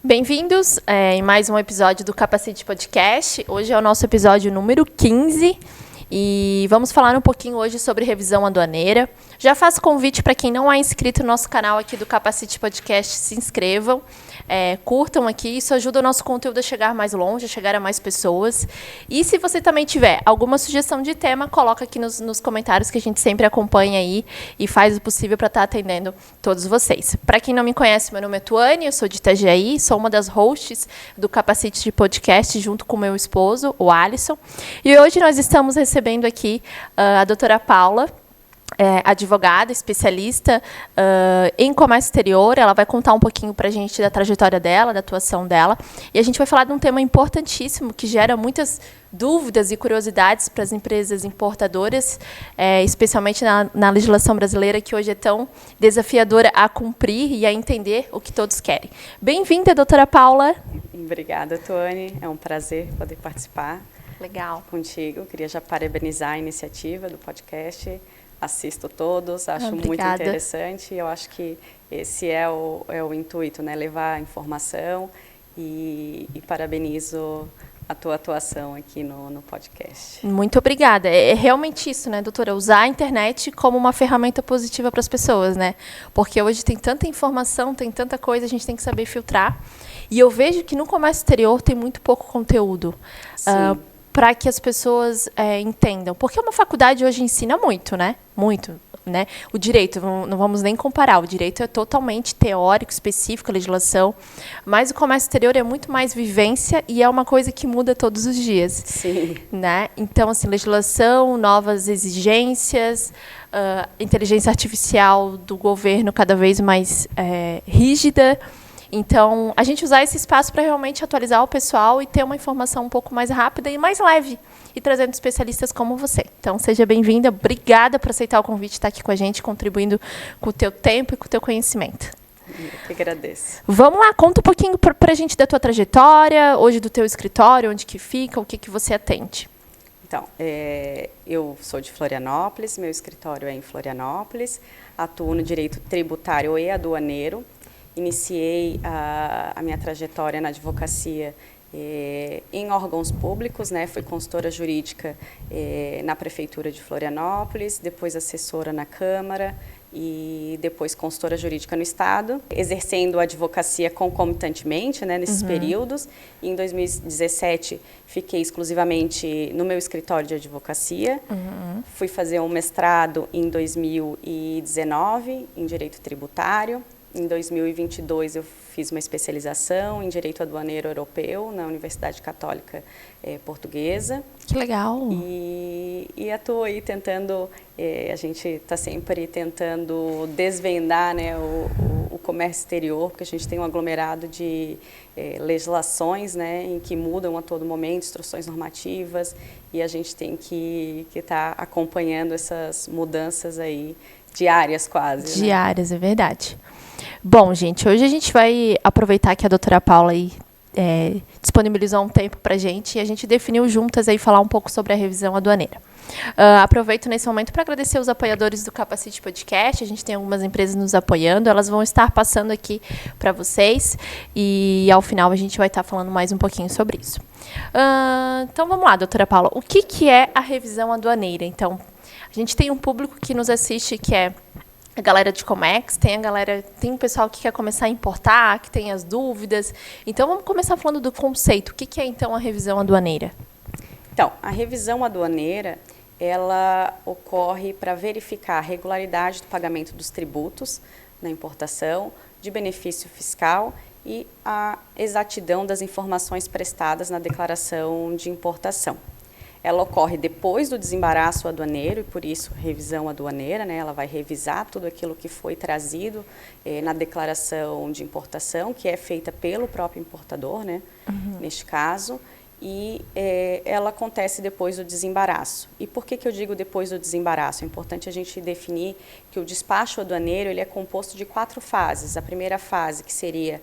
Bem-vindos em mais um episódio do Capacite Podcast. Hoje é o nosso episódio número 15 e vamos falar um pouquinho hoje sobre revisão aduaneira. Já faço convite para quem não é inscrito no nosso canal aqui do Capacite Podcast, se inscrevam, curtam aqui, isso ajuda o nosso conteúdo a chegar mais longe, a chegar a mais pessoas. E se você também tiver alguma sugestão de tema, coloca aqui nos comentários que a gente sempre acompanha aí e faz o possível para estar atendendo todos vocês. Para quem não me conhece, meu nome é Tuane, eu sou de Itajaí, sou uma das hosts do Capacite de Podcast junto com meu esposo, o Alisson. E hoje nós estamos recebendo aqui a doutora Paula, advogada, especialista em comércio exterior. Ela vai contar um pouquinho para a gente da trajetória dela, da atuação dela. E a gente vai falar de um tema importantíssimo que gera muitas dúvidas e curiosidades para as empresas importadoras, especialmente na legislação brasileira, que hoje é tão desafiadora a cumprir e a entender o que todos querem. Bem-vinda, doutora Paula. Obrigada, Tuane. É um prazer poder participar. Legal. Contigo. Queria já parabenizar a iniciativa do podcast. Assisto todos, acho muito interessante. Eu acho que esse é o intuito, né? Levar informação e parabenizo a tua atuação aqui no podcast. Muito obrigada. É realmente isso, né, doutora? Usar a internet como uma ferramenta positiva para as pessoas, né? Porque hoje tem tanta informação, tem tanta coisa, a gente tem que saber filtrar. E eu vejo que no comércio exterior tem muito pouco conteúdo. Para que as pessoas entendam. Porque uma faculdade hoje ensina muito, né? Muito, né? O direito, não vamos nem comparar, o direito é totalmente teórico, específico, a legislação, mas o comércio exterior é muito mais vivência e é uma coisa que muda todos os dias. Sim. Né? Então, assim, legislação, novas exigências, inteligência artificial do governo cada vez mais rígida. Então, a gente usar esse espaço para realmente atualizar o pessoal e ter uma informação um pouco mais rápida e mais leve, e trazendo especialistas como você. Então, seja bem-vinda, obrigada por aceitar o convite, estar aqui com a gente, contribuindo com o teu tempo e com o teu conhecimento. Eu que agradeço. Vamos lá, conta um pouquinho para a gente da tua trajetória, hoje do teu escritório, onde que fica, o que você atende. Então, eu sou de Florianópolis, meu escritório é em Florianópolis, atuo no direito tributário e aduaneiro. Iniciei a minha trajetória na advocacia em órgãos públicos, né? Fui consultora jurídica na Prefeitura de Florianópolis, depois assessora na Câmara e depois consultora jurídica no Estado, exercendo a advocacia concomitantemente, né, nesses períodos. E em 2017, fiquei exclusivamente no meu escritório de advocacia. Fui fazer um mestrado em 2019 em Direito Tributário. Em 2022, eu fiz uma especialização em Direito Aduaneiro Europeu na Universidade Católica Portuguesa. Que legal! E atuo aí tentando, a gente está sempre tentando desvendar, né, o comércio exterior, porque a gente tem um aglomerado de legislações, né, em que mudam a todo momento, instruções normativas, e a gente tem que estar acompanhando essas mudanças aí diárias quase. Diárias, né? É verdade. Bom, gente, hoje a gente vai aproveitar que a doutora Paula aí, disponibilizou um tempo para a gente e a gente definiu juntas aí falar um pouco sobre a revisão aduaneira. Aproveito nesse momento para agradecer os apoiadores do Capacite Podcast. A gente tem algumas empresas nos apoiando, elas vão estar passando aqui para vocês e ao final a gente vai estar falando mais um pouquinho sobre isso. Então vamos lá, doutora Paula, o que é a revisão aduaneira? Então, a gente tem um público que nos assiste que é a galera de Comex, tem o pessoal que quer começar a importar, que tem as dúvidas. Então, vamos começar falando do conceito. O que é, então, a revisão aduaneira? Então, a revisão aduaneira, ela ocorre para verificar a regularidade do pagamento dos tributos na importação, de benefício fiscal e a exatidão das informações prestadas na declaração de importação. Ela ocorre depois do desembaraço aduaneiro e, por isso, revisão aduaneira, né? Ela vai revisar tudo aquilo que foi trazido na declaração de importação, que é feita pelo próprio importador, né? Neste caso, e ela acontece depois do desembaraço. E por que eu digo depois do desembaraço? É importante a gente definir que o despacho aduaneiro ele é composto de 4 fases. A primeira fase, que seria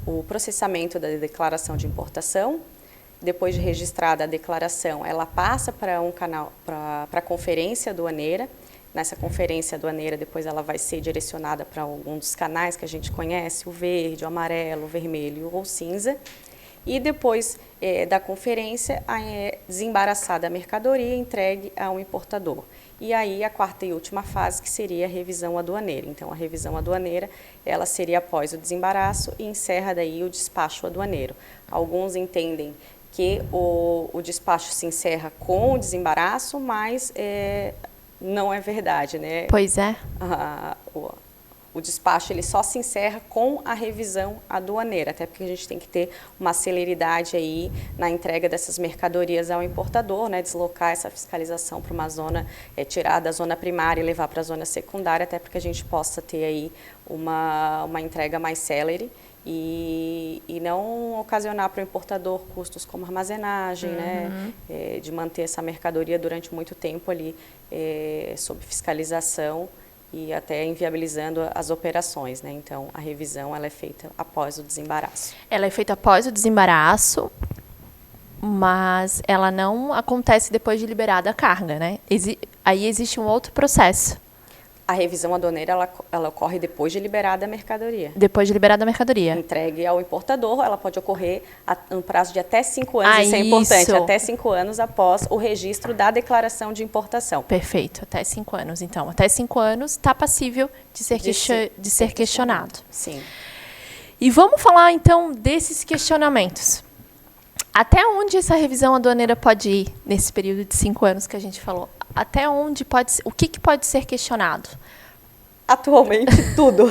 o processamento da declaração de importação. Depois de registrada a declaração, ela passa para um canal, para a conferência aduaneira. nessa conferência aduaneira, depois ela vai ser direcionada para algum dos canais que a gente conhece, o verde, o amarelo, o vermelho ou cinza. E depois da conferência, é desembaraçada a mercadoria e entregue ao importador. E aí a quarta e última fase, que seria a revisão aduaneira. Então, a revisão aduaneira, ela seria após o desembaraço e encerra daí o despacho aduaneiro. Alguns entendem que o despacho se encerra com o desembaraço, mas não é verdade, né? Pois é. O despacho ele só se encerra com a revisão aduaneira, até porque a gente tem que ter uma celeridade aí na entrega dessas mercadorias ao importador, né, deslocar essa fiscalização para uma zona, tirar da zona primária e levar para a zona secundária, até porque a gente possa ter aí uma entrega mais célere e não ocasionar para o importador custos como armazenagem, né, de manter essa mercadoria durante muito tempo ali sob fiscalização, e até inviabilizando as operações, né? Então, a revisão ela é feita após o desembaraço. Ela é feita após o desembaraço, mas ela não acontece depois de liberada a carga, né? Aí existe um outro processo. A revisão aduaneira, ela ocorre depois de liberada a mercadoria. Depois de liberada a mercadoria. Entregue ao importador, ela pode ocorrer no prazo de até 5 anos, isso é importante, até 5 anos após o registro da declaração de importação. Perfeito, até 5 anos. Então, até 5 anos está passível de ser questionado. Sim. E vamos falar, então, desses questionamentos. Até onde essa revisão aduaneira pode ir nesse período de 5 anos que a gente falou? Até onde pode ser, o que pode ser questionado? Atualmente, tudo.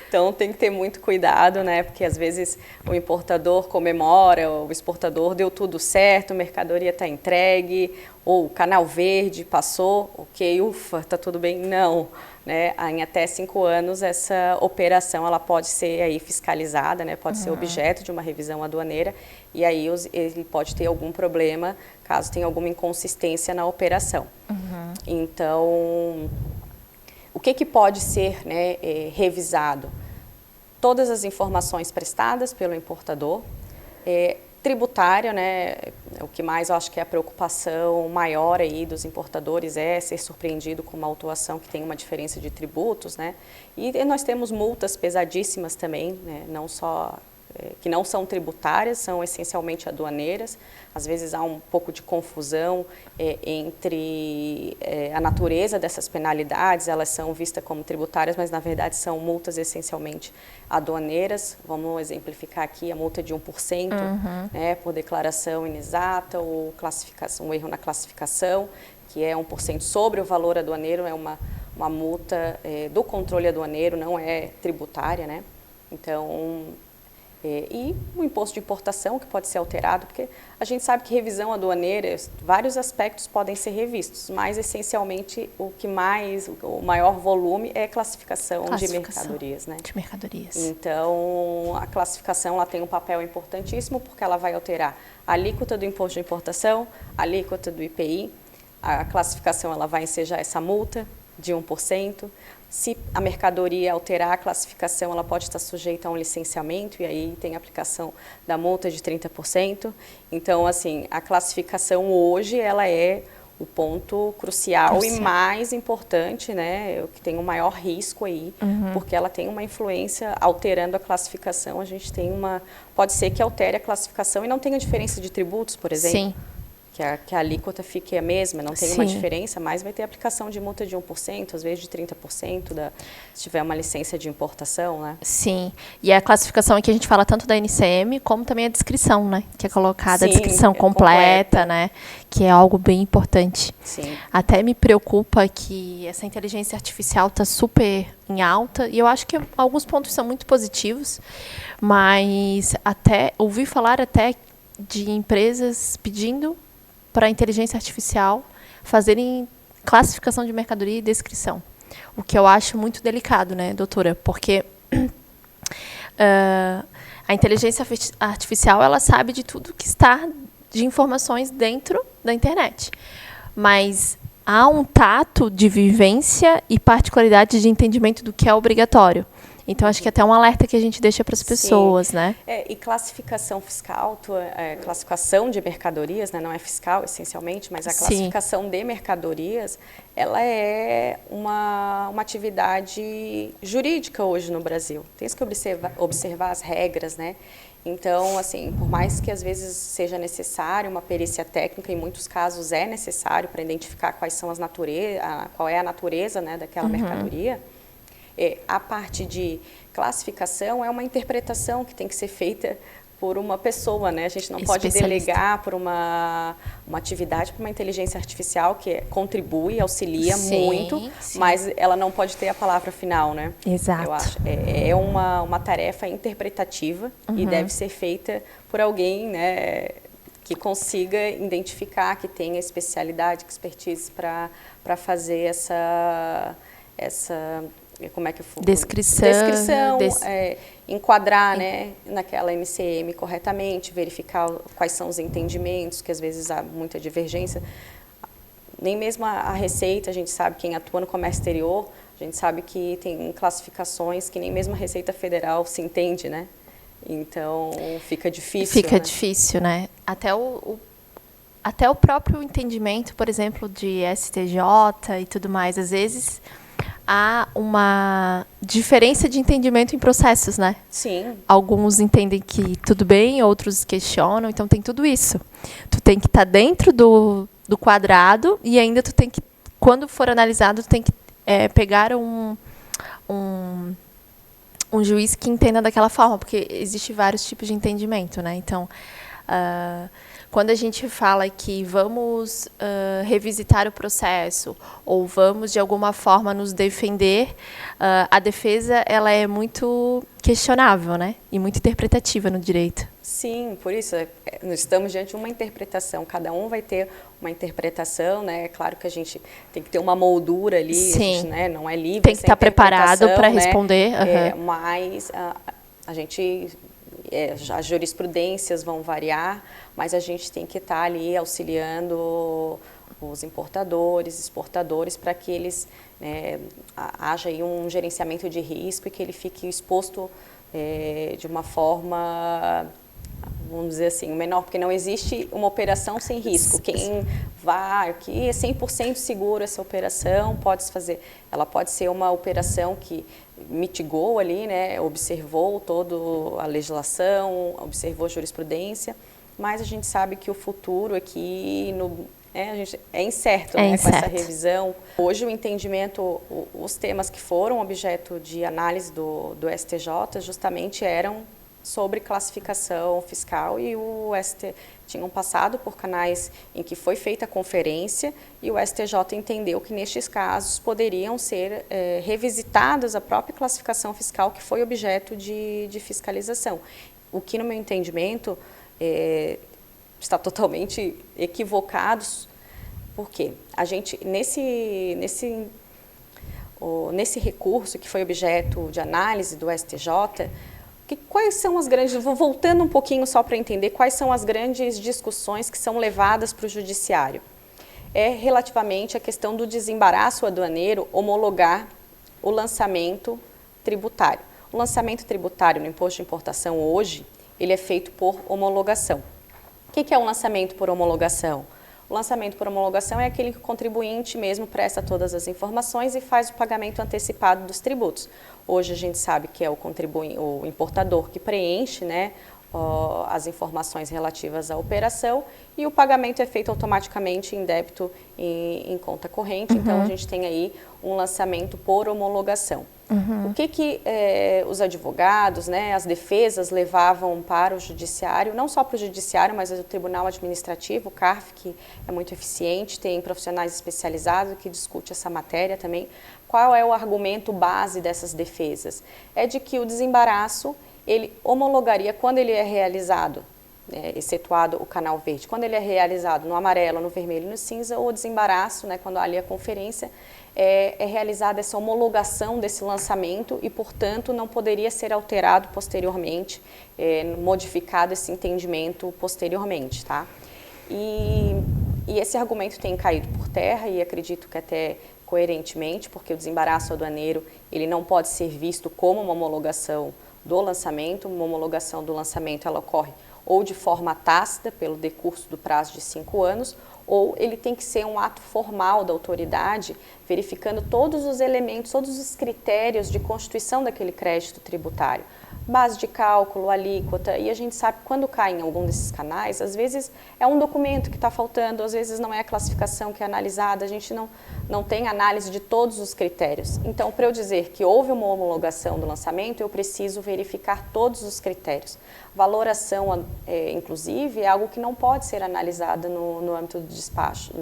Então, tem que ter muito cuidado, né? Porque, às vezes, o importador comemora, o exportador deu tudo certo, a mercadoria está entregue, ou o canal verde passou, ok, ufa, está tudo bem. Não, né? Em até 5 anos, essa operação ela pode ser aí fiscalizada, né? Pode ser objeto de uma revisão aduaneira, e aí ele pode ter algum problema caso tenha alguma inconsistência na operação. Então, o que pode ser, né, revisado? Todas as informações prestadas pelo importador, tributária, né, o que mais eu acho que é a preocupação maior aí dos importadores é ser surpreendido com uma autuação que tem uma diferença de tributos, né, e nós temos multas pesadíssimas também, né, não só que não são tributárias, são essencialmente aduaneiras. Às vezes há um pouco de confusão entre a natureza dessas penalidades, elas são vistas como tributárias, mas na verdade são multas essencialmente aduaneiras. Vamos exemplificar aqui a multa de 1%, né, por declaração inexata ou classificação, um erro na classificação, que é 1% sobre o valor aduaneiro, é uma multa do controle aduaneiro, não é tributária, né? Então, e o imposto de importação, que pode ser alterado, porque a gente sabe que revisão aduaneira, vários aspectos podem ser revistos, mas essencialmente o maior volume é classificação de mercadorias, né? De mercadorias. Então, a classificação ela tem um papel importantíssimo, porque ela vai alterar a alíquota do imposto de importação, a alíquota do IPI, a classificação ela vai ensejar essa multa de 1%. Se a mercadoria alterar a classificação, ela pode estar sujeita a um licenciamento, e aí tem a aplicação da multa de 30%. Então, assim, a classificação hoje, ela é o ponto crucial e mais importante, né, o que tem o maior risco aí, porque ela tem uma influência alterando a classificação. A gente tem pode ser que altere a classificação e não tenha diferença de tributos, por exemplo. Sim. Que a alíquota fique a mesma, não tem uma diferença, mas vai ter aplicação de multa de 1%, às vezes de 30%, se tiver uma licença de importação, né? Sim, e a classificação aqui a gente fala tanto da NCM, como também a descrição, né? Que é colocada a descrição completa, né? Que é algo bem importante. Sim. Até me preocupa que essa inteligência artificial está super em alta, e eu acho que alguns pontos são muito positivos, mas ouvi falar até de empresas pedindo para a inteligência artificial fazerem classificação de mercadoria e descrição. O que eu acho muito delicado, né, doutora? Porque a inteligência artificial, ela sabe de tudo que está de informações dentro da internet. Mas há um tato de vivência e particularidade de entendimento do que é obrigatório. Então, acho que até um alerta que a gente deixa para as pessoas, né? E classificação fiscal, classificação de mercadorias, né, não é fiscal essencialmente, mas a classificação de mercadorias, ela é uma atividade jurídica hoje no Brasil. Tem que observar as regras, né? Então, assim, por mais que às vezes seja necessário uma perícia técnica, em muitos casos é necessário para identificar qual é a natureza, né, daquela mercadoria, a parte de classificação é uma interpretação que tem que ser feita por uma pessoa, né? A gente não pode delegar por uma atividade, para uma inteligência artificial que contribui, auxilia muito, mas ela não pode ter a palavra final, né? Exato. Eu acho. É uma tarefa interpretativa e deve ser feita por alguém, né, que consiga identificar, que tenha especialidade, expertise para fazer essa como é que foi? Descrição, enquadrar, né, naquela NCM corretamente, verificar quais são os entendimentos, que às vezes há muita divergência. Nem mesmo a Receita, a gente sabe, quem atua no comércio exterior, a gente sabe que tem classificações que nem mesmo a Receita Federal se entende, né? Então, fica difícil. Fica difícil, né? Até o próprio entendimento, por exemplo, de STJ e tudo mais, às vezes há uma diferença de entendimento em processos, né? Sim. Alguns entendem que tudo bem, outros questionam, então tem tudo isso. Tu tem que estar dentro do quadrado e ainda tu tem que, quando for analisado, tu tem que pegar um juiz que entenda daquela forma, porque existe vários tipos de entendimento, né? Então, quando a gente fala que vamos revisitar o processo ou vamos, de alguma forma, nos defender, a defesa ela é muito questionável, né? E muito interpretativa no direito. Sim, por isso, nós estamos diante de uma interpretação. Cada um vai ter uma interpretação, né? É claro que a gente tem que ter uma moldura ali, Sim. A gente, né, não é livre. Tem que estar preparado para né? responder. Mas a gente... as jurisprudências vão variar, mas a gente tem que estar ali auxiliando os importadores, exportadores, para que eles, né, haja aí um gerenciamento de risco e que ele fique exposto de uma forma, vamos dizer assim, menor, porque não existe uma operação sem risco. Quem vai, que é 100% seguro essa operação, ela pode ser uma operação que mitigou ali, né, observou toda a legislação, observou a jurisprudência, mas a gente sabe que o futuro aqui é incerto, né, com essa revisão. Hoje o entendimento, os temas que foram objeto de análise do STJ justamente eram sobre classificação fiscal e o STJ tinham passado por canais em que foi feita a conferência e o STJ entendeu que nestes casos poderiam ser revisitadas a própria classificação fiscal que foi objeto de fiscalização. O que, no meu entendimento, está totalmente equivocado. Por quê? A gente, nesse recurso que foi objeto de análise do STJ, quais são as grandes, voltando um pouquinho só para entender, quais são as grandes discussões que são levadas para o judiciário? É relativamente a questão do desembaraço aduaneiro homologar o lançamento tributário. O lançamento tributário no imposto de importação hoje, ele é feito por homologação. O que é um lançamento por homologação? O lançamento por homologação é aquele que o contribuinte mesmo presta todas as informações e faz o pagamento antecipado dos tributos. Hoje a gente sabe que é o importador que preenche, né, as informações relativas à operação e o pagamento é feito automaticamente em débito em conta corrente. Então a gente tem aí um lançamento por homologação. O que os advogados, né, as defesas levavam para o judiciário, não só para o judiciário, mas o Tribunal Administrativo, o CARF, que é muito eficiente, tem profissionais especializados que discutem essa matéria também. Qual é o argumento base dessas defesas? É de que o desembaraço, ele homologaria quando ele é realizado, excetuado o canal verde, quando ele é realizado no amarelo, no vermelho e no cinza, o desembaraço, né, quando há ali a conferência, é realizada essa homologação desse lançamento e, portanto, não poderia ser alterado posteriormente, modificado esse entendimento posteriormente, tá? E esse argumento tem caído por terra e acredito que até coerentemente, porque o desembaraço aduaneiro ele não pode ser visto como uma homologação do lançamento. Uma homologação do lançamento ela ocorre ou de forma tácita, pelo decurso do prazo de 5 anos, ou ele tem que ser um ato formal da autoridade, verificando todos os elementos, todos os critérios de constituição daquele crédito tributário. Base de cálculo, alíquota, e a gente sabe que quando cai em algum desses canais, às vezes é um documento que está faltando, às vezes não é a classificação que é analisada, a gente não tem análise de todos os critérios. Então, para eu dizer que houve uma homologação do lançamento, eu preciso verificar todos os critérios. Valoração, inclusive, é algo que não pode ser analisada no âmbito do despacho,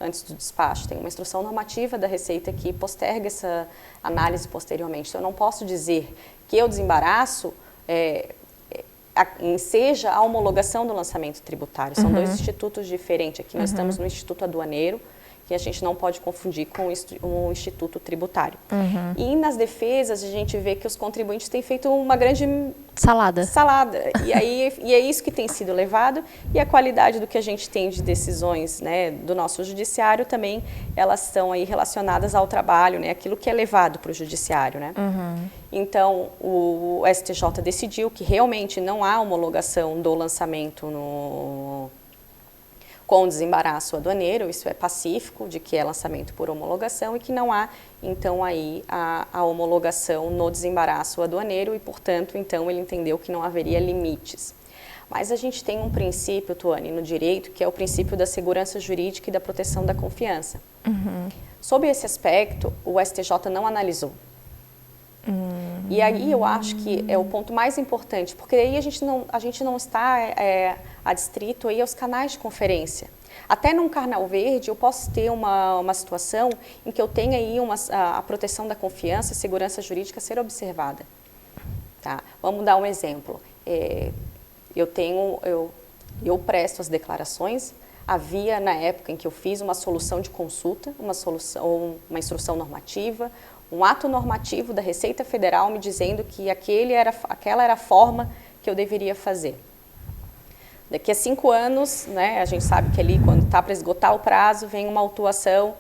antes do despacho. Tem uma instrução normativa da Receita que posterga essa análise posteriormente. Então, eu não posso dizer que o desembaraço seja a homologação do lançamento tributário. São dois institutos diferentes. Aqui nós estamos no Instituto Aduaneiro, que a gente não pode confundir com o Instituto Tributário. E nas defesas a gente vê que os contribuintes têm feito uma grande salada. E é isso que tem sido levado, e a qualidade do que a gente tem de decisões, né, do nosso judiciário também, elas estão aí relacionadas ao trabalho, né, aquilo que é levado para o judiciário, né. Então, o STJ decidiu que realmente não há homologação do lançamento com desembaraço aduaneiro, isso é pacífico, de que é lançamento por homologação, e que não há, então, aí a homologação no desembaraço aduaneiro, e, portanto, então, ele entendeu que não haveria limites. Mas a gente tem um princípio, Tuane, no direito, que é o princípio da segurança jurídica e da proteção da confiança. Sob esse aspecto, o STJ não analisou. E aí eu acho que é o ponto mais importante, porque aí a gente não está adstrito aí aos canais de conferência. Até num Carnal Verde eu posso ter uma situação em que eu tenha aí a proteção da confiança, a segurança jurídica ser observada. Tá? Vamos dar um exemplo. Eu presto as declarações. Havia, na época em que eu fiz, uma solução de consulta, uma instrução normativa, um ato normativo da Receita Federal me dizendo que aquela era a forma que eu deveria fazer. Daqui a 5 anos, né, a gente sabe que ali, quando está para esgotar o prazo, vem uma autuação,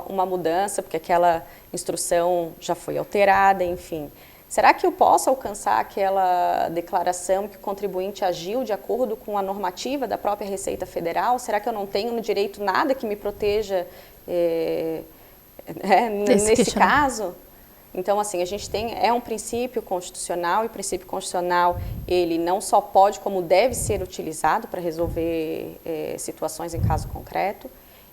uma mudança, porque aquela instrução já foi alterada, enfim. Será que eu posso alcançar aquela declaração que o contribuinte agiu de acordo com a normativa da própria Receita Federal? Será que eu não tenho no direito nada que me proteja nesse caso? Então, assim, a gente é um princípio constitucional, e o princípio constitucional, ele não só pode, como deve ser utilizado para resolver situações em caso concreto.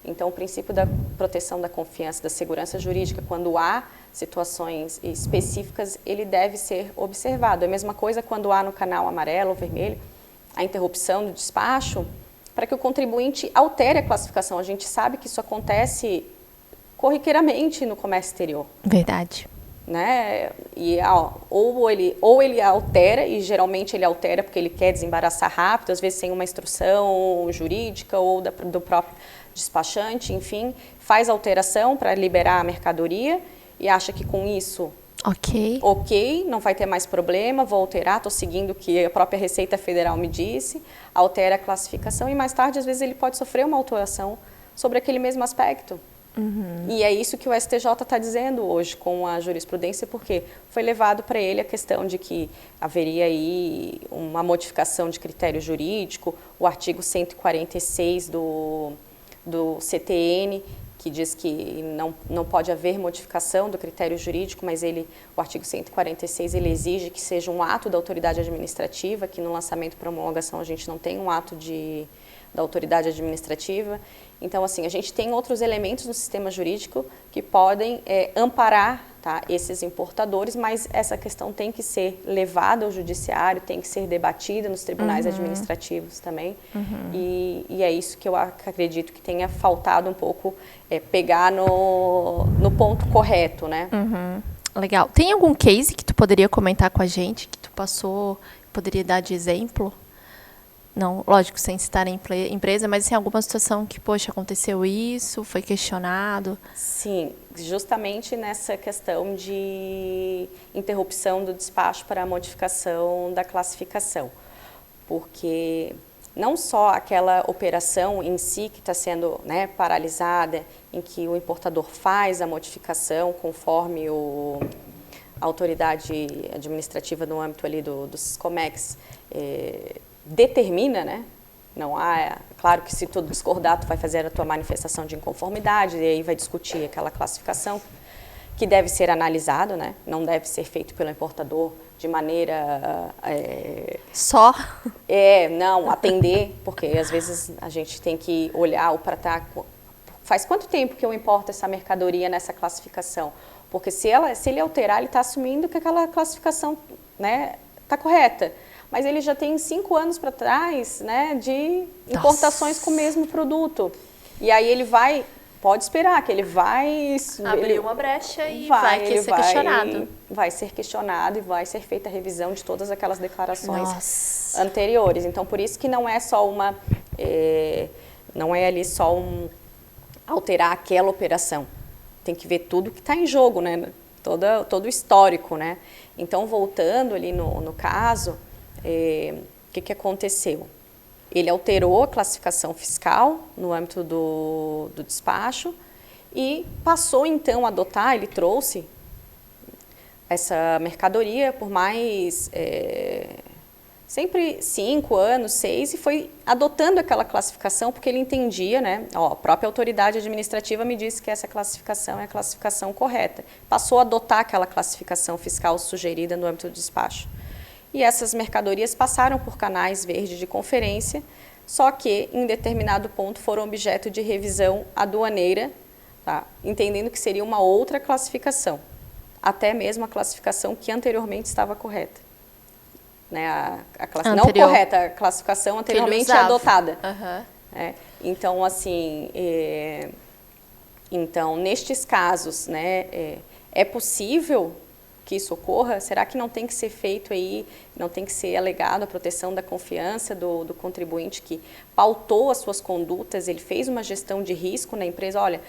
Então, o princípio da proteção da confiança, da segurança jurídica, quando há situações específicas, ele deve ser observado. É a mesma coisa quando há no canal amarelo ou vermelho a interrupção do despacho, para que o contribuinte altere a classificação. A gente sabe que isso acontece corriqueiramente no comércio exterior. Verdade. Né? E, ou ele altera, e geralmente ele altera porque ele quer desembaraçar rápido, às vezes sem uma instrução jurídica ou do próprio despachante, enfim, faz alteração para liberar a mercadoria e acha que com isso, ok, não vai ter mais problema, vou alterar, estou seguindo o que a própria Receita Federal me disse, altera a classificação, e mais tarde, às vezes, ele pode sofrer uma autuação sobre aquele mesmo aspecto. E é isso que o STJ está dizendo hoje com a jurisprudência, porque foi levado para ele a questão de que haveria aí uma modificação de critério jurídico, o artigo 146 do CTN, que diz que não pode haver modificação do critério jurídico, mas o artigo 146 ele exige que seja um ato da autoridade administrativa, que no lançamento para homologação a gente não tem um ato da autoridade administrativa. Então, assim, a gente tem outros elementos no sistema jurídico que podem amparar, tá, esses importadores, mas essa questão tem que ser levada ao judiciário, tem que ser debatida nos tribunais administrativos também. E é isso que eu acredito que tenha faltado um pouco, pegar no ponto correto, né? Legal. Tem algum case que tu poderia comentar com a gente, que tu passou, poderia dar de exemplo? Não, lógico, sem citar a empresa, mas em alguma situação que, poxa, aconteceu isso, foi questionado? Sim, justamente nessa questão de interrupção do despacho para a modificação da classificação. Porque não só aquela operação em si que está sendo, né, paralisada, em que o importador faz a modificação conforme a autoridade administrativa no âmbito ali do Siscomex determina, né? Não há, claro que se tu discordar, tu vai fazer a tua manifestação de inconformidade e aí vai discutir aquela classificação que deve ser analisado, né? Não deve ser feito pelo importador de maneira... Só? Não, atender, porque às vezes a gente tem que olhar o pratar. Faz quanto tempo que eu importo essa mercadoria nessa classificação? Porque se ele alterar, ele está assumindo que aquela classificação, né, está correta. Mas ele já tem 5 anos para trás, né, de importações com o mesmo produto. E aí ele pode esperar que ele vai... abrir uma brecha e vai ser questionado. Vai ser questionado e vai ser feita a revisão de todas aquelas declarações anteriores. Então, por isso que não é só não é ali só alterar aquela operação. Tem que ver tudo que está em jogo, né? Todo o histórico, né? Então, voltando ali no caso, o que aconteceu? Ele alterou a classificação fiscal no âmbito do despacho e passou, então, a adotar, ele trouxe essa mercadoria por mais, sempre 5 anos, 6, e foi adotando aquela classificação porque ele entendia, né? A própria autoridade administrativa me disse que essa classificação é a classificação correta. Passou a adotar aquela classificação fiscal sugerida no âmbito do despacho. E essas mercadorias passaram por canais verdes de conferência, só que, em determinado ponto, foram objeto de revisão aduaneira, tá? Entendendo que seria uma outra classificação, até mesmo a classificação que anteriormente estava correta. Né? Não correta, a classificação anteriormente adotada. Uhum. Então, assim, nestes casos, né, é possível que isso ocorra? Será que não tem que ser feito aí, não tem que ser alegado a proteção da confiança do contribuinte que pautou as suas condutas, ele fez uma gestão de risco na empresa? Olha,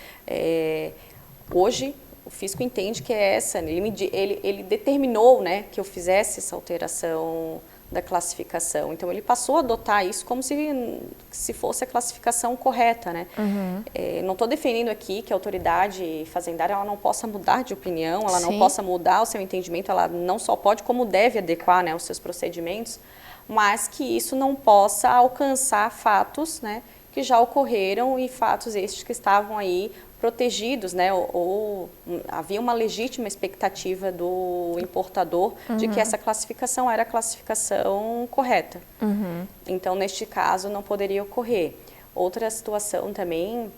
hoje o fisco entende que é essa, ele determinou, né, que eu fizesse essa alteração da classificação. Então, ele passou a adotar isso como se fosse a classificação correta, né? Uhum. Não estou defendendo aqui que a autoridade fazendária ela não possa mudar de opinião, ela não possa mudar o seu entendimento, ela não só pode, como deve adequar, né, os seus procedimentos, mas que isso não possa alcançar fatos, né, que já ocorreram e fatos estes que estavam aí protegidos, né, ou havia uma legítima expectativa do importador de que essa classificação era a classificação correta. Uhum. Então, neste caso, não poderia ocorrer. Outra situação também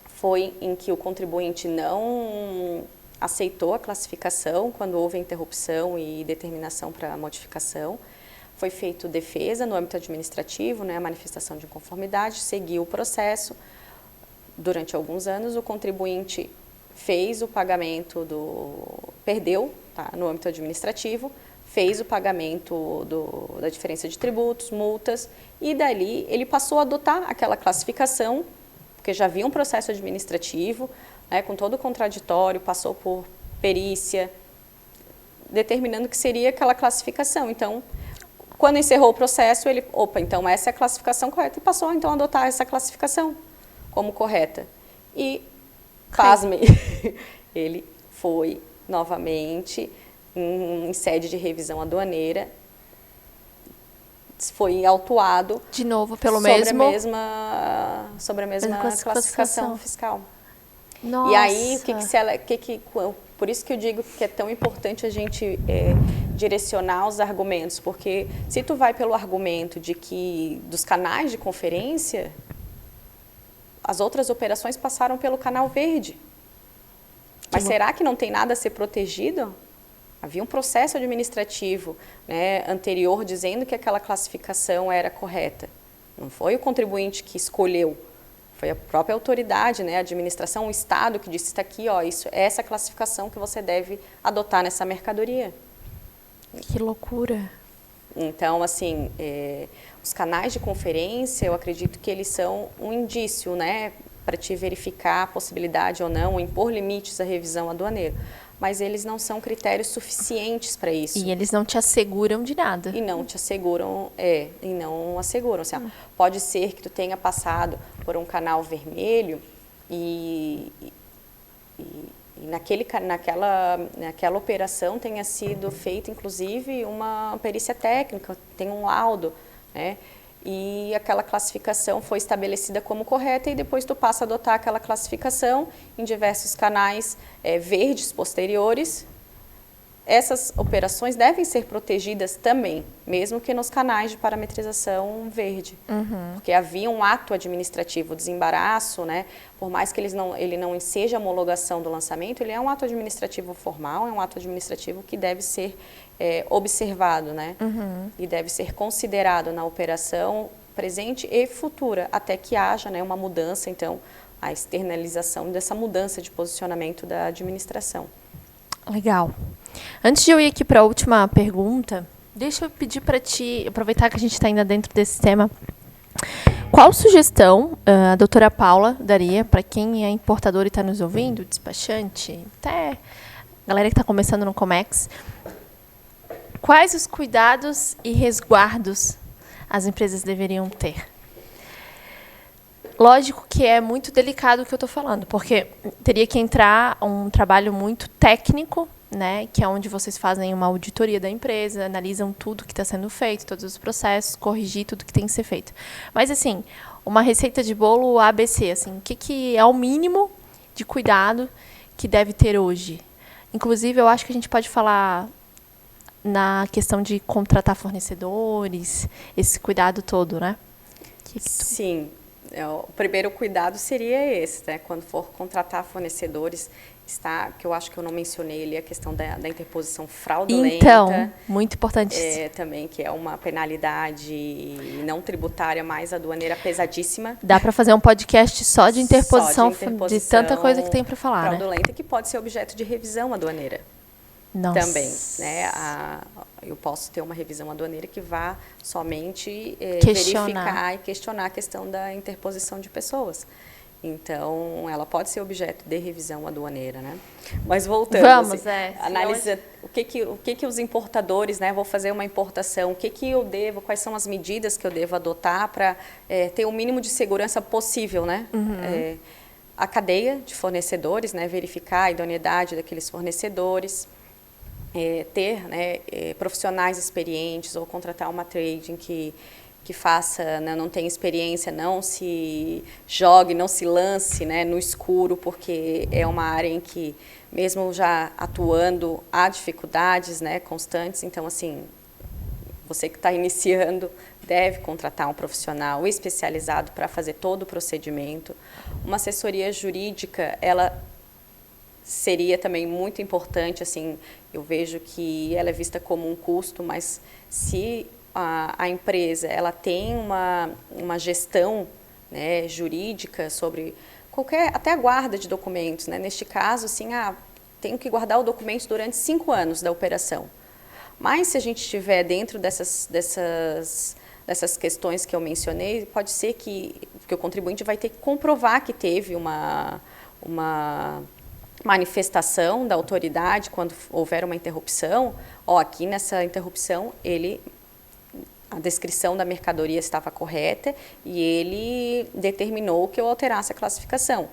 foi em que o contribuinte não aceitou a classificação quando houve a interrupção e determinação para a modificação. Foi feita defesa no âmbito administrativo, né, a manifestação de inconformidade, seguiu o processo. Durante alguns anos, o contribuinte fez o pagamento perdeu, tá, no âmbito administrativo, fez o pagamento da diferença de tributos, multas, e dali ele passou a adotar aquela classificação, porque já havia um processo administrativo, né, com todo o contraditório, passou por perícia, determinando que seria aquela classificação. Então, quando encerrou o processo, ele, então essa é a classificação correta, e passou então a adotar essa classificação como correta. E, pasmem, ele foi novamente em sede de revisão aduaneira, foi autuado de novo sobre a mesma classificação fiscal. Nossa. E aí, por isso que eu digo que é tão importante a gente direcionar os argumentos, porque se tu vai pelo argumento de que dos canais de conferência, as outras operações passaram pelo canal verde. Mas será que não tem nada a ser protegido? Havia um processo administrativo, né, anterior dizendo que aquela classificação era correta. Não foi o contribuinte que escolheu, foi a própria autoridade, né, a administração, o Estado que disse, está aqui, ó, isso, é essa classificação que você deve adotar nessa mercadoria. Que loucura! Então, assim, os canais de conferência, eu acredito que eles são um indício, né, para te verificar a possibilidade ou não, ou impor limites à revisão aduaneira. mas eles não são critérios suficientes para isso. E eles não te asseguram de nada. E não te asseguram, e não asseguram. Assim, pode ser que tu tenha passado por um canal vermelho e naquela operação tenha sido feita, inclusive, uma perícia técnica, tem um laudo, né? E aquela classificação foi estabelecida como correta e depois tu passa a adotar aquela classificação em diversos canais verdes posteriores. Essas operações devem ser protegidas também, mesmo que nos canais de parametrização verde. Porque havia um ato administrativo, desembaraço, né? Por mais que ele não seja homologação do lançamento, ele é um ato administrativo formal, é um ato administrativo que deve ser observado, né? E deve ser considerado na operação presente e futura, até que haja, né, uma mudança, então, a externalização dessa mudança de posicionamento da administração. Legal. Antes de eu ir aqui para a última pergunta, deixa eu pedir para ti, aproveitar que a gente está ainda dentro desse tema, qual sugestão a doutora Paula daria para quem é importador e está nos ouvindo, despachante, até a galera que está começando no Comex, quais os cuidados e resguardos as empresas deveriam ter? Lógico que é muito delicado o que eu estou falando, porque teria que entrar um trabalho muito técnico, né, que é onde vocês fazem uma auditoria da empresa, analisam tudo que está sendo feito, todos os processos, corrigir tudo que tem que ser feito. Mas, assim, uma receita de bolo ABC, assim, o que é o mínimo de cuidado que deve ter hoje? Inclusive, eu acho que a gente pode falar na questão de contratar fornecedores, esse cuidado todo, né? Sim. O primeiro cuidado seria esse, né? Quando for contratar fornecedores, que eu acho que eu não mencionei ali a questão da interposição fraudulenta. Então, muito importante. Também, que é uma penalidade não tributária, mais aduaneira pesadíssima. Dá para fazer um podcast só de interposição, de tanta coisa que tem para falar, fraudulenta, né? Que pode ser objeto de revisão aduaneira. Nossa. Também, né? Eu posso ter uma revisão aduaneira que vá somente verificar e questionar a questão da interposição de pessoas. Então, ela pode ser objeto de revisão aduaneira, né? Mas voltando, analisa o que os importadores, né? Vou fazer uma importação, o que eu devo, quais são as medidas que eu devo adotar para ter o mínimo de segurança possível, né? A cadeia de fornecedores, né? Verificar a idoneidade daqueles fornecedores. Ter, né, profissionais experientes ou contratar uma trading que faça, né, não tenha experiência, não se jogue, não se lance, né, no escuro, porque é uma área em que, mesmo já atuando, há dificuldades, né, constantes. Então, assim, você que está iniciando deve contratar um profissional especializado para fazer todo o procedimento. Uma assessoria jurídica, ela seria também muito importante, assim, eu vejo que ela é vista como um custo, mas se a empresa ela tem uma gestão, né, jurídica sobre até a guarda de documentos, né? Neste caso, assim, tenho que guardar o documento durante 5 anos da operação. Mas se a gente estiver dentro dessas questões que eu mencionei, pode ser que o contribuinte vai ter que comprovar que teve uma manifestação da autoridade quando houver uma interrupção. Aqui nessa interrupção, a descrição da mercadoria estava correta e ele determinou que eu alterasse a classificação.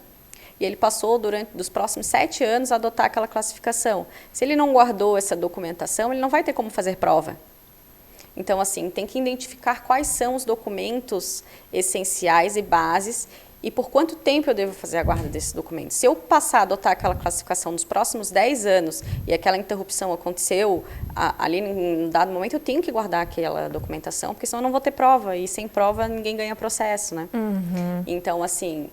E ele passou, durante os próximos 7 anos, a adotar aquela classificação. Se ele não guardou essa documentação, ele não vai ter como fazer prova. Então, assim, tem que identificar quais são os documentos essenciais e bases e por quanto tempo eu devo fazer a guarda desses documentos. Se eu passar a adotar aquela classificação nos próximos 10 anos e aquela interrupção aconteceu ali em um dado momento, eu tenho que guardar aquela documentação, porque senão eu não vou ter prova, e sem prova ninguém ganha processo, né? Então, assim,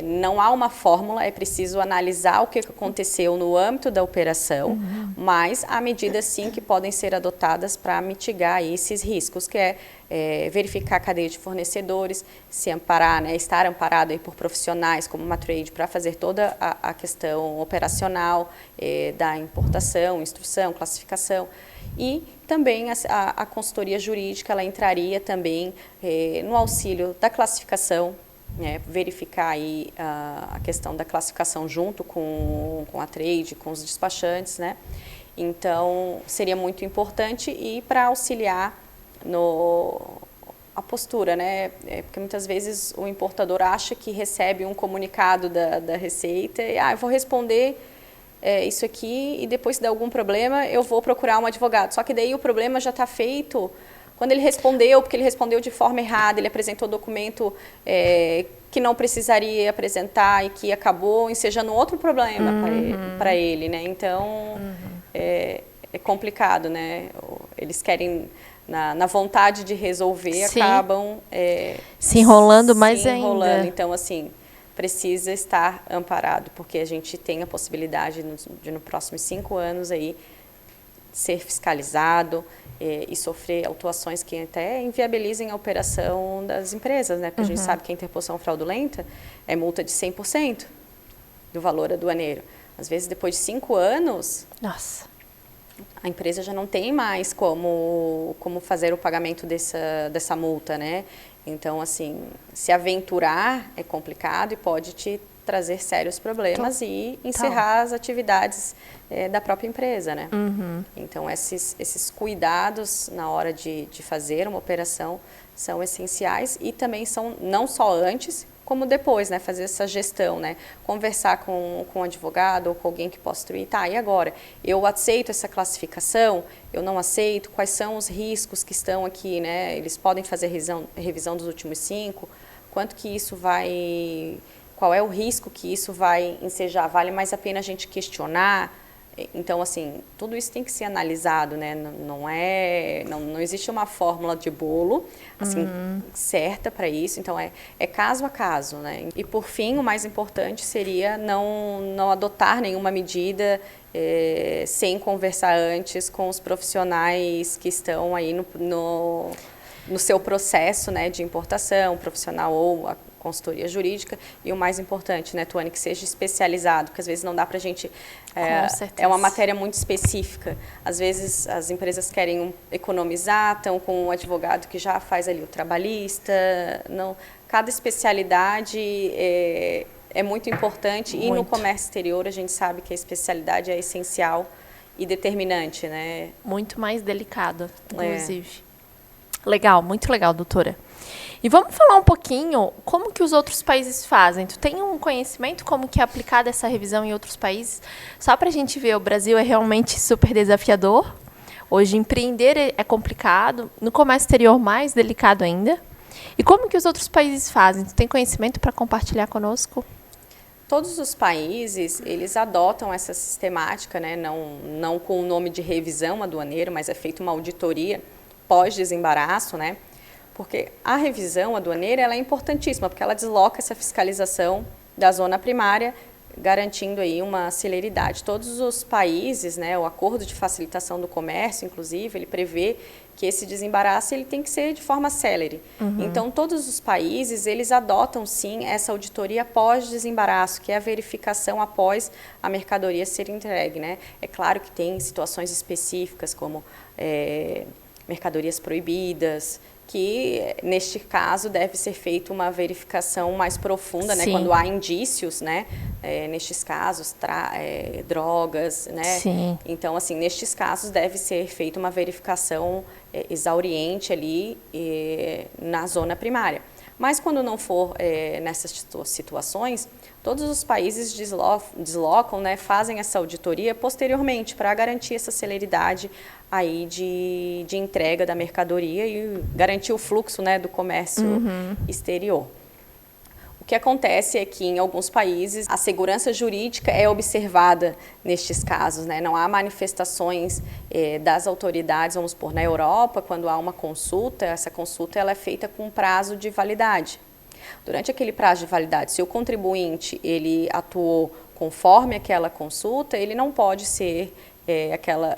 não há uma fórmula, é preciso analisar o que aconteceu no âmbito da operação, mas há medidas, sim, que podem ser adotadas para mitigar esses riscos, que é verificar a cadeia de fornecedores, se amparar, né, estar amparado aí por profissionais como uma trade para fazer toda a questão operacional da importação, instrução, classificação. E também a consultoria jurídica, ela entraria também no auxílio da classificação, né, verificar aí a questão da classificação junto com a trade, com os despachantes, né? Então, seria muito importante e para auxiliar a postura, né? Porque muitas vezes o importador acha que recebe um comunicado da Receita e, eu vou responder isso aqui e depois se der algum problema eu vou procurar um advogado. Só que daí o problema já está feito quando ele respondeu, porque ele respondeu de forma errada, ele apresentou documento que não precisaria apresentar e que acabou ensejando outro problema para ele, né? Então, é complicado, né? Eles querem, na vontade de resolver, Sim. acabam se enrolando mais ainda. Então, assim, precisa estar amparado, porque a gente tem a possibilidade de nos próximos 5 anos aí ser fiscalizado e sofrer autuações que até inviabilizem a operação das empresas, né? Porque a gente sabe que a interposição fraudulenta é multa de 100% do valor aduaneiro. Às vezes, depois de 5 anos, Nossa. a empresa já não tem mais como fazer o pagamento dessa multa, né? Então, assim, se aventurar é complicado e pode te trazer sérios problemas e encerrar as atividades da própria empresa, né? Então, esses cuidados na hora de fazer uma operação são essenciais e também são não só antes, como depois, né? Fazer essa gestão, né? Conversar com um advogado ou com alguém que possa instruir. Tá, e agora? Eu aceito essa classificação? Eu não aceito? Quais são os riscos que estão aqui, né? Eles podem fazer revisão dos últimos 5? Quanto que isso vai... Qual é o risco que isso vai ensejar? Vale mais a pena a gente questionar? Então, assim, tudo isso tem que ser analisado, né? Não existe uma fórmula de bolo, assim, certa para isso. Então, é caso a caso, né? E, por fim, o mais importante seria não adotar nenhuma medida sem conversar antes com os profissionais que estão aí no seu processo, né, de importação, profissional ou a consultoria jurídica, e o mais importante, né, Tuane, que seja especializado, porque às vezes não dá para a gente... É uma matéria muito específica. Às vezes as empresas querem economizar, estão com um advogado que já faz ali o trabalhista. Não, cada especialidade é muito importante e no comércio exterior a gente sabe que a especialidade é essencial e determinante, né? Muito mais delicado, inclusive. Legal, muito legal, doutora. E vamos falar um pouquinho como que os outros países fazem. Tu tem um conhecimento como que é aplicada essa revisão em outros países? Só para a gente ver, o Brasil é realmente super desafiador. Hoje, empreender é complicado. No comércio exterior, mais delicado ainda. E como que os outros países fazem? Tu tem conhecimento para compartilhar conosco? Todos os países, eles adotam essa sistemática, né? Não com o nome de revisão aduaneira, mas é feita uma auditoria pós-desembaraço, né? Porque a revisão aduaneira ela é importantíssima, porque ela desloca essa fiscalização da zona primária, garantindo aí uma celeridade. Todos os países, né, o Acordo de Facilitação do Comércio, inclusive, ele prevê que esse desembaraço ele tem que ser de forma célere. Então, todos os países, eles adotam, sim, essa auditoria pós-desembaraço, que é a verificação após a mercadoria ser entregue, né? É claro que tem situações específicas, como mercadorias proibidas, que, neste caso, deve ser feita uma verificação mais profunda, né? Quando há indícios, né? Nestes casos, drogas, né? Sim. Então, assim, nestes casos, deve ser feita uma verificação exauriente ali na zona primária. Mas, quando não for nessas situações, todos os países deslocam, né? Fazem essa auditoria posteriormente para garantir essa celeridade aí de entrega da mercadoria e garantir o fluxo, né, do comércio exterior. O que acontece é que, em alguns países, a segurança jurídica é observada nestes casos, né? Não há manifestações das autoridades, vamos supor, na Europa, quando há uma consulta, essa consulta ela é feita com prazo de validade. Durante aquele prazo de validade, se o contribuinte ele atuou conforme aquela consulta, ele não pode ser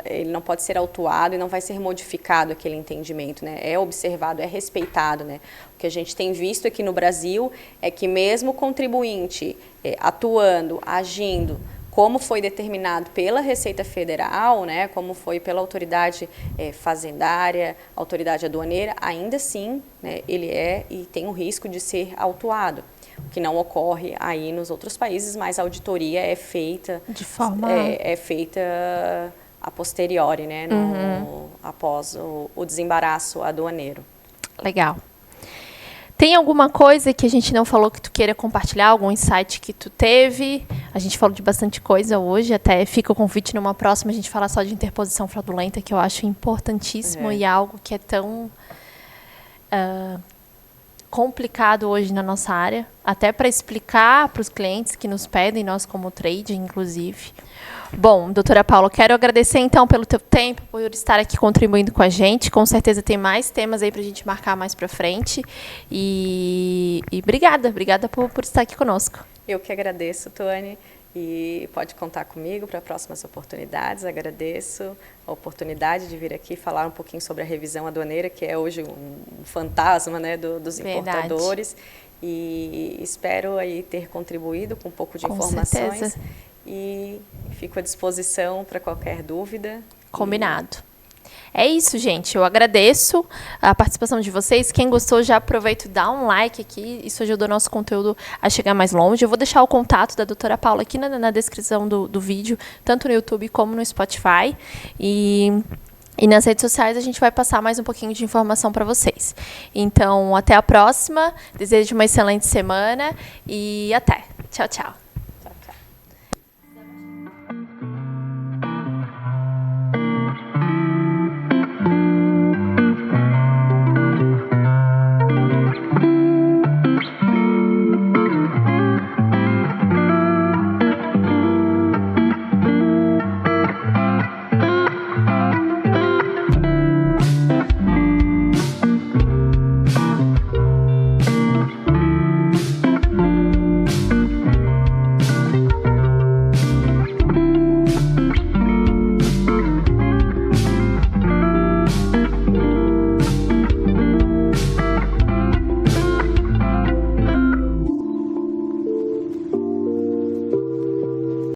ele não pode ser autuado e não vai ser modificado aquele entendimento, né? É observado, é respeitado, né? O que a gente tem visto aqui no Brasil é que mesmo o contribuinte atuando, agindo como foi determinado pela Receita Federal, né, como foi pela autoridade fazendária, autoridade aduaneira, ainda assim, né, ele e tem o risco de ser autuado, o que não ocorre aí nos outros países, mas a auditoria é feita de forma feita a posteriori, né, após o desembaraço aduaneiro. Legal. Tem alguma coisa que a gente não falou que tu queira compartilhar? Algum insight que tu teve? A gente falou de bastante coisa hoje, até fica o convite numa próxima a gente falar só de interposição fraudulenta, que eu acho importantíssimo e algo que é tão complicado hoje na nossa área, até para explicar para os clientes que nos pedem, nós como trade, inclusive. Bom, doutora Paula, quero agradecer então pelo teu tempo, por estar aqui contribuindo com a gente. Com certeza tem mais temas aí para a gente marcar mais para frente. E obrigada por estar aqui conosco. Eu que agradeço, Tuane, e pode contar comigo para próximas oportunidades. Agradeço a oportunidade de vir aqui falar um pouquinho sobre a revisão aduaneira, que é hoje um fantasma, né, dos importadores. E espero aí ter contribuído com um pouco de informações. Certeza. E fico à disposição para qualquer dúvida. Combinado. É isso, gente. Eu agradeço a participação de vocês. Quem gostou, já aproveita e dá um like aqui. Isso ajuda o nosso conteúdo a chegar mais longe. Eu vou deixar o contato da doutora Paula aqui na descrição do vídeo, tanto no YouTube como no Spotify. E nas redes sociais a gente vai passar mais um pouquinho de informação para vocês. Então, até a próxima. Desejo uma excelente semana e até. Tchau, tchau.